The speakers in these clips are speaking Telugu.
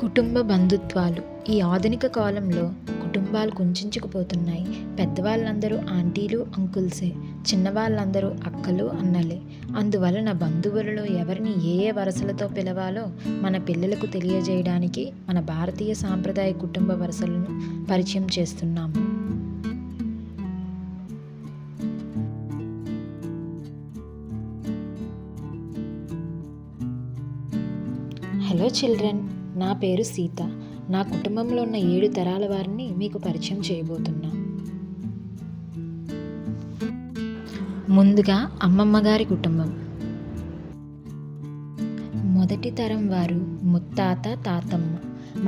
కుటుంబ బంధుత్వాలు ఈ ఆధునిక కాలంలో కుటుంబాలు కుంచుకుపోతున్నాయి. పెద్దవాళ్ళందరూ ఆంటీలు, అంకుల్సే. చిన్నవాళ్ళందరూ అక్కలు, అన్నలే. అందువలన బంధువులలో ఎవరిని ఏ ఏ వరసలతో పిలవాలో మన పిల్లలకు తెలియజేయడానికి మన భారతీయ సాంప్రదాయ కుటుంబ వరసలను పరిచయం చేస్తున్నాము. హలో చిల్డ్రన్, నా పేరు సీత. నా కుటుంబంలో ఉన్న 7 తరాల వారిని మీకు పరిచయం చేయబోతున్నా. ముందుగా అమ్మమ్మ గారి కుటుంబం. మొదటి తరం వారు ముత్తాత, తాతమ్మ.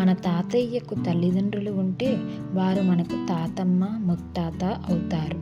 మన తాతయ్యకు తల్లిదండ్రులు ఉంటే వారు మనకు తాతమ్మ, ముత్తాత అవుతారు.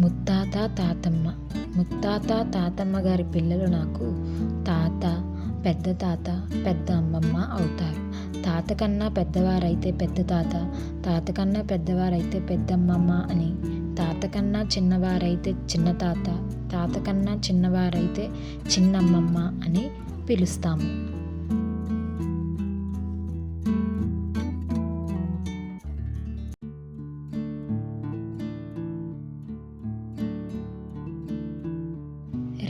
ముత్తాత, తాతమ్మ. ముత్తాత, తాతమ్మ గారి పిల్లలు నాకు తాత, పెద్ద తాత, పెద్ద అమ్మమ్మ అవుతారు. తాత కన్నా పెద్దవారైతే పెద్ద తాత, తాత కన్నా పెద్దవారైతే పెద్దమ్మమ్మ అని, తాత కన్నా చిన్నవారైతే చిన్న తాత, తాత కన్నా చిన్నవారైతే చిన్నమ్మమ్మ అని పిలుస్తాము.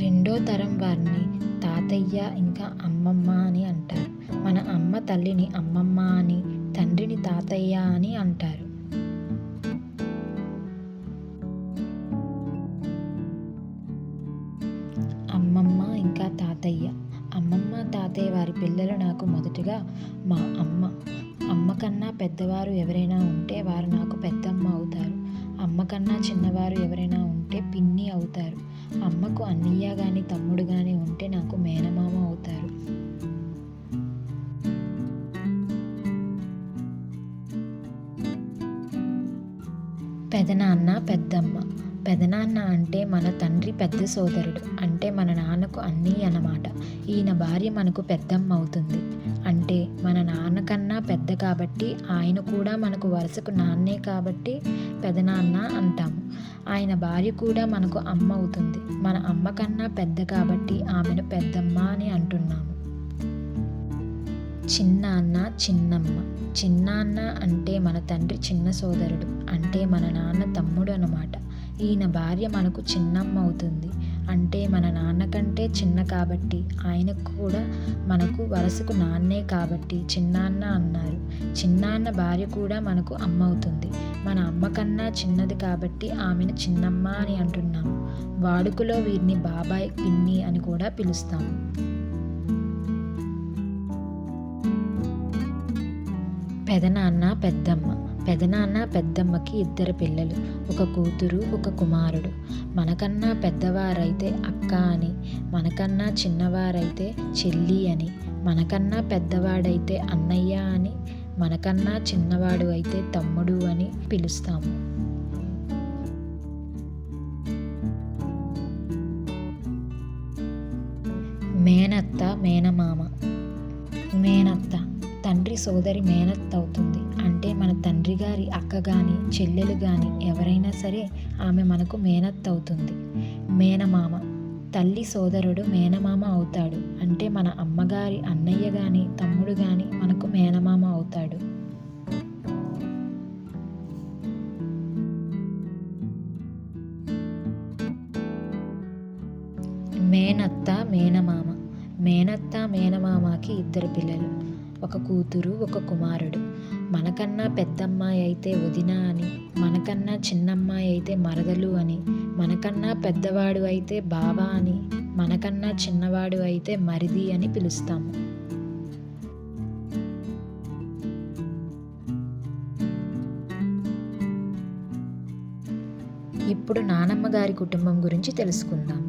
రెండో తరం వారిని తాతయ్య ఇంకా అమ్మమ్మ అని అంటారు. మన అమ్మ తల్లిని అమ్మమ్మ అని, తండ్రిని తాతయ్య అని అంటారు. అమ్మమ్మ ఇంకా తాతయ్య. అమ్మమ్మ, తాతయ్య వారి పిల్లలు నాకు మొదటగా మా అమ్మ. అమ్మ కన్నా పెద్దవారు ఎవరైనా ఉంటే వారు నాకు పెద్దమ్మ అవుతారు. అమ్మ కన్నా చిన్నవారు ఎవరైనా ఉంటే పిన్ని అవుతారు. అమ్మకు అన్నయ్య కానీ తమ్ముడు కానీ ఉంటే నాకు మేనమామ అవుతారు. పెదనాన్న, పెద్దమ్మ. పెదనాన్న అంటే మన తండ్రి పెద్ద సోదరుడు, అంటే మన నాన్నకు అన్నయ్య అన్నమాట. ఈయన భార్య మనకు పెద్దమ్మ అవుతుంది. అంటే మన నాన్న కన్నా పెద్ద కాబట్టి ఆయన కూడా మనకు వరుసకు నాన్నే కాబట్టి పెదనాన్న అంటాము. ఆయన భార్య కూడా మనకు అమ్మ అవుతుంది. మన అమ్మ కన్నా పెద్ద కాబట్టి ఆమెను పెద్దమ్మ అని అంటున్నాము. చిన్నాన్న, చిన్నమ్మ. చిన్నాన్న అంటే మన తండ్రి చిన్న సోదరుడు, అంటే మన నాన్న తమ్ముడు అన్నమాట. ఈయన భార్య మనకు చిన్నమ్మ అవుతుంది. అంటే మన నాన్న కంటే చిన్న కాబట్టి ఆయనకు కూడా మనకు వరసకు నాన్నే కాబట్టి చిన్నాన్న అన్నారు. చిన్నాన్న భార్య కూడా మనకు అమ్మ అవుతుంది. మన అమ్మ కన్నా చిన్నది కాబట్టి ఆమెను చిన్నమ్మ అని అంటున్నాము. వాడుకలో వీరిని బాబాయ్, పిన్ని అని కూడా పిలుస్తాము. పెదనాన్న, పెద్దమ్మ. పెదనాన్న, పెద్దమ్మకి 2 పిల్లలు, ఒక కూతురు, ఒక కుమారుడు. మనకన్నా పెద్దవారైతే అక్క అని, మనకన్నా చిన్నవారైతే చెల్లి అని, మనకన్నా పెద్దవాడైతే అన్నయ్య అని, మనకన్నా చిన్నవాడు అయితే తమ్ముడు అని పిలుస్తాము. మేనత్త, మేనమామ. మేనత్త తండ్రి సోదరి మేనత్త అవుతుంది. అంటే మన తండ్రి గారి అక్క కానీ చెల్లెలు కానీ ఎవరైనా సరే ఆమె మనకు మేనత్త అవుతుంది. మేనమామ తల్లి సోదరుడు మేనమామ అవుతాడు. అంటే మన అమ్మగారి అన్నయ్య కానీ తమ్ముడు కానీ మనకు మేనమామ అవుతాడు. మేనత్త, మేనమామ. మేనత్త, మేనమామకి 2 పిల్లలు, ఒక కూతురు, ఒక కుమారుడు. మనకన్నా పెద్దమ్మాయి అయితే వదిన అని, మనకన్నా చిన్నమ్మాయి అయితే మరదలు అని, మనకన్నా పెద్దవాడు అయితే బావ అని, మనకన్నా చిన్నవాడు అయితే మరిది అని పిలుస్తాము. ఇప్పుడు నానమ్మ గారి కుటుంబం గురించి తెలుసుకుందాం.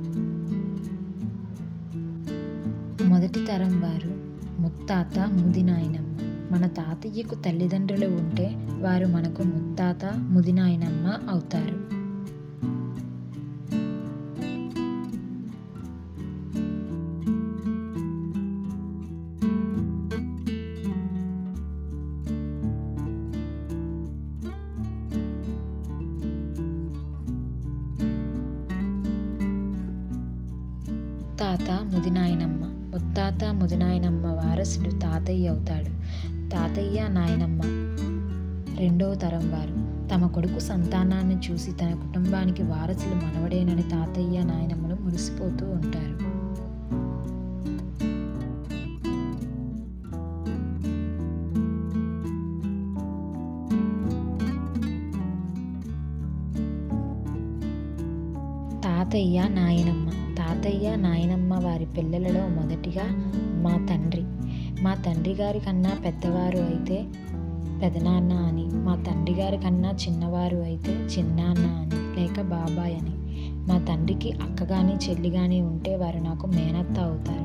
మొదటి తరం వారు ముత్తాత, ముదినాయనమ్మ. మన తాతయ్యకు తల్లిదండ్రులు ఉంటే వారు మనకు ముత్తాత, ముదినాయనమ్మ అవుతారు. ముత్తాత, ముదినాయనమ్మ. ముత్తాత, ముదినాయనమ్మ వారసుడు తాతయ్య అవుతాడు. తాతయ్య, నాయనమ్మ రెండవ తరం వారు. తమ కొడుకు సంతానాన్ని చూసి తన కుటుంబానికి వారసులు మనవడేనని తాతయ్య, నాయనమ్మలు మురిసిపోతూ ఉంటారు. తాతయ్య, నాయనమ్మ. తాతయ్య, నాయనమ్మ వారి పిల్లలలో మొదటిగా మా తండ్రి. మా తండ్రి గారి కన్నా పెద్దవారు అయితే పెదనాన్న అని, మా తండ్రి గారి కన్నా చిన్నవారు అయితే చిన్నాన్న అని లేక బాబాయ్ అని. మా తండ్రికి అక్క కానీ చెల్లి కానీ ఉంటే వారు నాకు మేనత్త అవుతారు.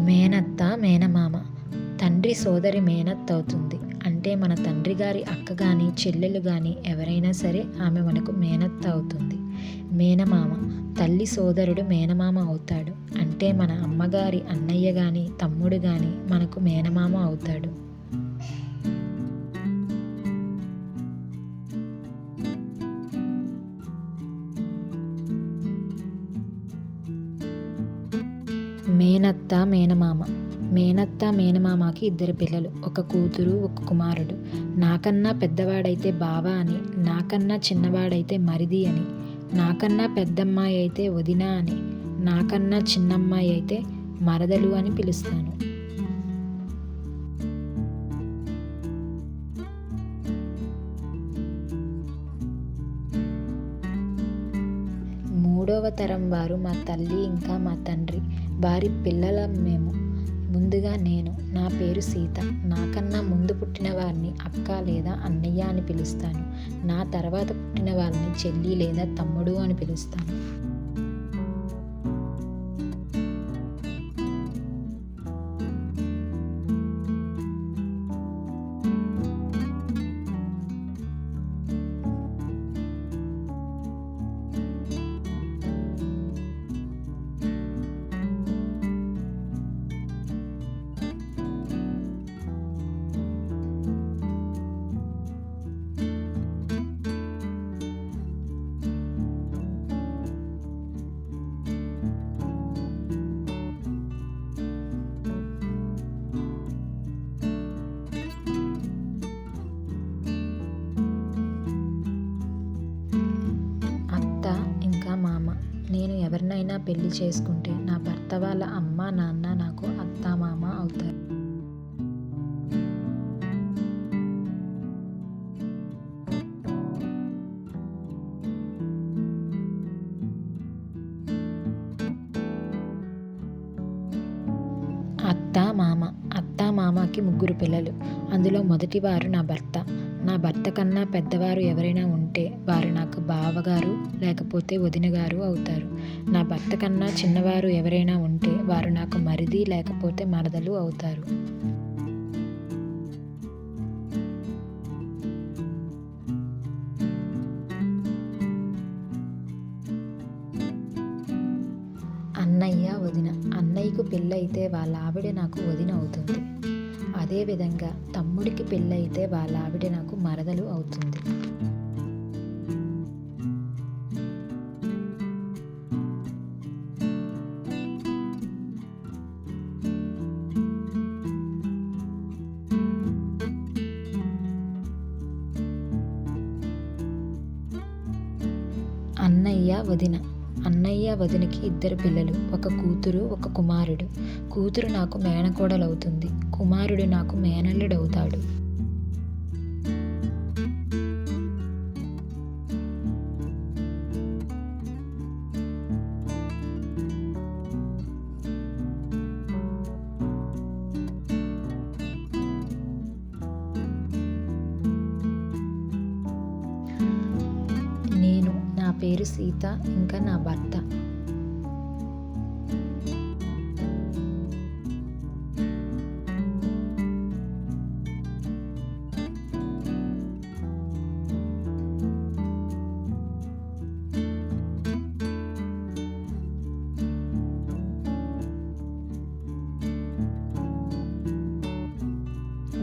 మేనత్త, మేనమామ. తండ్రి సోదరి మేనత్త అవుతుంది. అంటే మన తండ్రి గారి అక్క కానీ చెల్లెలు కానీ ఎవరైనా సరే ఆమె మనకు మేనత్త అవుతుంది. మేనమామ. తల్లి సోదరుడు మేనమామ అవుతాడు. అంటే మన అమ్మగారి అన్నయ్య కానీ తమ్ముడు కానీ మనకు మేనమామ అవుతాడు. మేనత్త, మేనమామ. మేనత్త, మేనమామకి 2 పిల్లలు, ఒక కూతురు, ఒక కుమారుడు. నాకన్నా పెద్దవాడైతే బావ అని, నాకన్నా చిన్నవాడైతే మరిది అని, నాకన్నా పెద్దమ్మాయి అయితే వదిన అని, నాకన్నా చిన్నమ్మాయి అయితే మరదలు అని పిలుస్తాను. మూడవ తరం వారు మా తల్లి ఇంకా మా తండ్రి. వారి పిల్లలం మేము. ముందుగా నేను. నా పేరు సీత. నాకన్నా ముందు పుట్టిన వారిని అక్క లేదా అన్నయ్య అని పిలుస్తాను. నా తర్వాత పుట్టిన వారిని చెల్లి లేదా తమ్ముడు అని పిలుస్తాను. నేను ఎవరినైనా పెళ్లి చేసుకుంటే నా భర్త వాళ్ళ అమ్మ నాన్న నాకు అత్త మామ అవుతారు. అత్త మామకి 3 పిల్లలు. అందులో మొదటివారు నా భర్త. నా భర్త కన్నా పెద్దవారు ఎవరైనా ఉంటే వారు నాకు బావగారు లేకపోతే వదిన గారు అవుతారు. నా భర్త కన్నా చిన్నవారు ఎవరైనా ఉంటే వారు నాకు మరిది లేకపోతే మరదలు అవుతారు. అన్నయ్య, వదిన. అన్నయ్యకు పెళ్ళైతే వాళ్ళ ఆవిడ నాకు వదిన అవుతుంది. అదేవిధంగా తమ్ముడికి పెళ్ళైతే వాళ్ళ ఆవిడ నాకు మరదలు అవుతుంది. అన్నయ్య, వదిన. అన్నయ్య, వదినకి 2 పిల్లలు. ఒక కూతురు, ఒక కుమారుడు. కూతురు నాకు మేనకోడలవుతుంది. కుమారుడు నాకు మేనల్లుడవుతాడు. నా పేరు సీత, ఇంకా నా భర్త.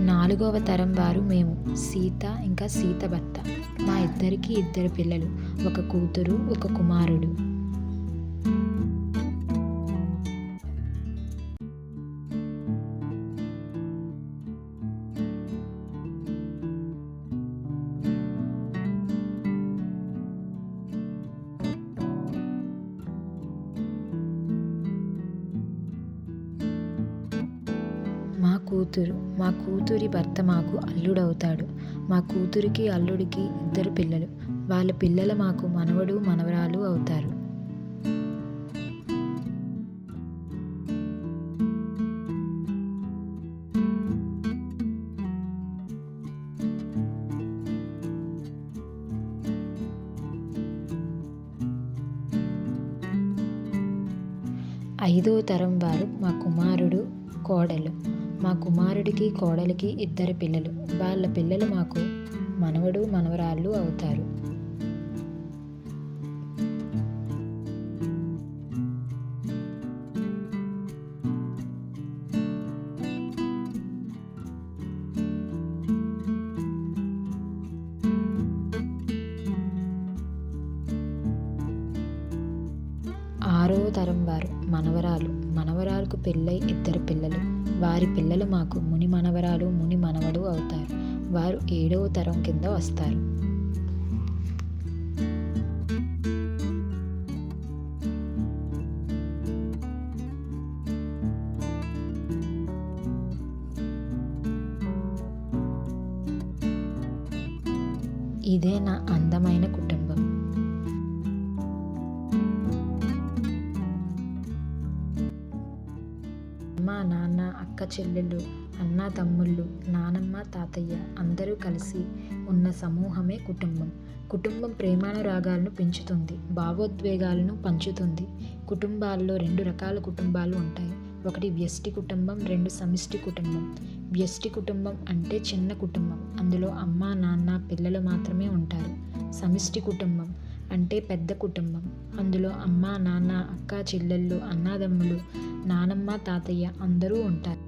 నాలుగవ తరం వారు మేము. సీత, ఇంకా సీత భర్త. మా ఇద్దరికి 2 పిల్లలు. ఒక కూతురు, ఒక కుమారుడు. మా కూతురి భర్త మాకు అల్లుడవుతాడు. మా కూతురికి, అల్లుడికి 2 పిల్లలు. వాళ్ళ పిల్లలు మాకు మనవడు, మనవరాలు అవుతారు. ఐదవ తరం వారు మా కుమారుడు, కోడలు. మా కుమారుడికి, కోడలికి 2 పిల్లలు. వాళ్ళ పిల్లలు మాకు మనవడు, మనవరాళ్ళు అవుతారు. ఆరవ తరం వారు మనవరాలు. మనవరాలకు పెళ్ళై 2 పిల్లలు. వారి పిల్లలు మాకు ముని మనవరాలు, ముని మనవడు అవుతారు. వారు 7వ తరం కింద వస్తారు. ఇదే నా అందమైన కుటుంబం. అమ్మ, నాన్న, అక్క చెల్లెళ్ళు, అన్న తమ్ముళ్ళు, నానమ్మ, తాతయ్య అందరూ కలిసి ఉన్న సమూహమే కుటుంబం. కుటుంబం ప్రేమానురాగాలను పెంచుతుంది, భావోద్వేగాలను పంచుతుంది. కుటుంబాల్లో 2 రకాల కుటుంబాలు ఉంటాయి. ఒకటి వ్యష్టి కుటుంబం, 2 సమిష్టి కుటుంబం. వ్యష్టి కుటుంబం అంటే చిన్న కుటుంబం. అందులో అమ్మ, నాన్న, పిల్లలు మాత్రమే ఉంటారు. సమిష్టి కుటుంబం అంటే పెద్ద కుటుంబం. అందులో అమ్మ, నాన్న, అక్క చెల్లెళ్ళు, అన్నదమ్ములు, నానమ్మ, తాతయ్య అందరూ ఉంటారు.